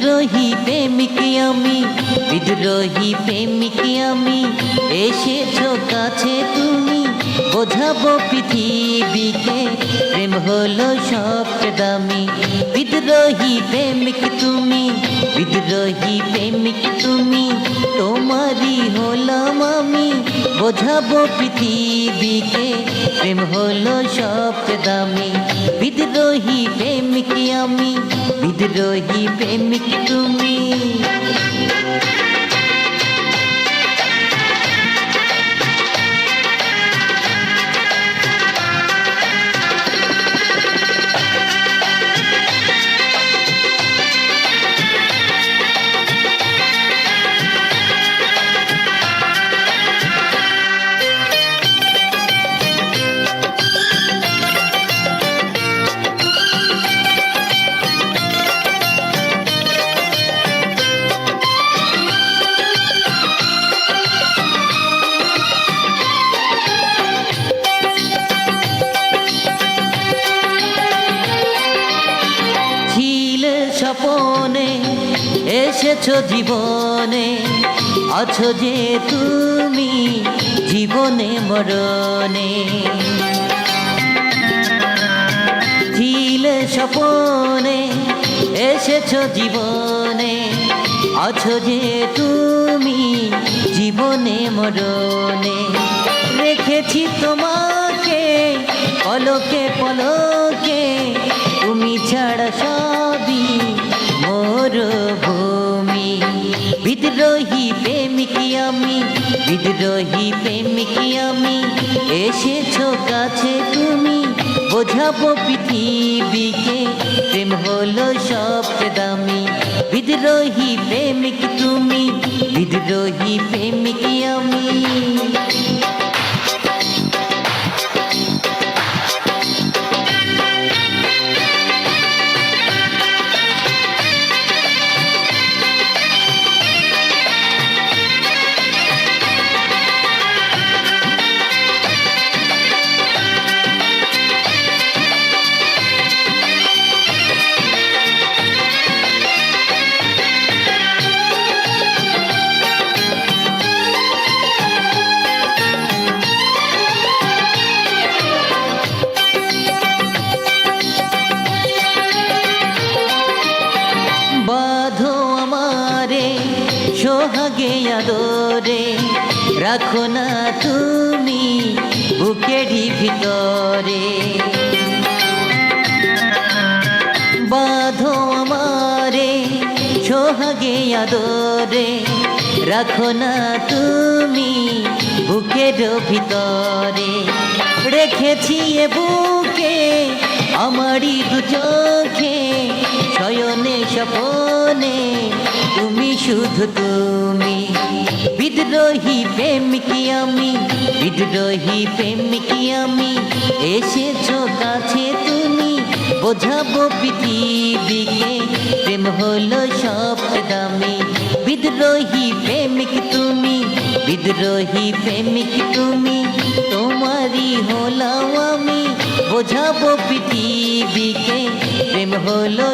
বিদ্রোহী প্রেমিক আমি, বিদ্রোহী প্রেমিক আমি, এসেছো কাছে তুমি, বোঝাবো পৃথিবীকে প্রেম হলো সবচেয়ে দামি। বিদ্রোহী প্রেমিক তুমি, বিদ্রোহী প্রেমিক তুমি, তোমারই হলাম আমি, বোঝাবো পৃথিবীকে প্রেম হলো সবচেয়ে দামি। বিদ্রোহী প্রেমিক আমি, বিদ্রোহী প্রেমিক তুমি। স্বপনে এসেছো জীবনে, আছো যে তুমি জীবনে মরণে। ছিলে স্বপনে এসেছো জীবনে, আছো যে তুমি জীবনে মরণে। রেখেছি তোমাকে পলকে পলকে, তুমি ছাড়া সবই মরুভূমি। বিদ্রোহী প্রেমিক আমি, বিদ্রোহী প্রেমিক আমি, এসেছো কাছে তুমি, বোঝাবো পৃথিবীকে প্রেম হলো সবচেয়ে দামি। বিদ্রোহী প্রেমিক তুমি, বিদ্রোহী প্রেমিক আমি। সোহাগে আদরে রাখো না তুমি বুকেরই ভিতরে। বাঁধো আমারে সোহাগে আদরে রাখো না তুমি বুকের ভিতরে। রেখেছি এ বুকে আমারই দু চোখে, শয়নে স্বপনে তুমি শুধু তুমি। বিদ্রোহী প্রেমিক আমি, বিদ্রোহী প্রেমিক আমি, এসেছো কাছে তুমি, বোঝাবো পৃথিবীকে প্রেম হলো সবচেয়ে দামি। বিদ্রোহী প্রেমিক তুমি, বিদ্রোহী প্রেমিক তুমি, তোমারই হলাম আমি, বোঝাবো পৃথিবীকে প্রেম হলো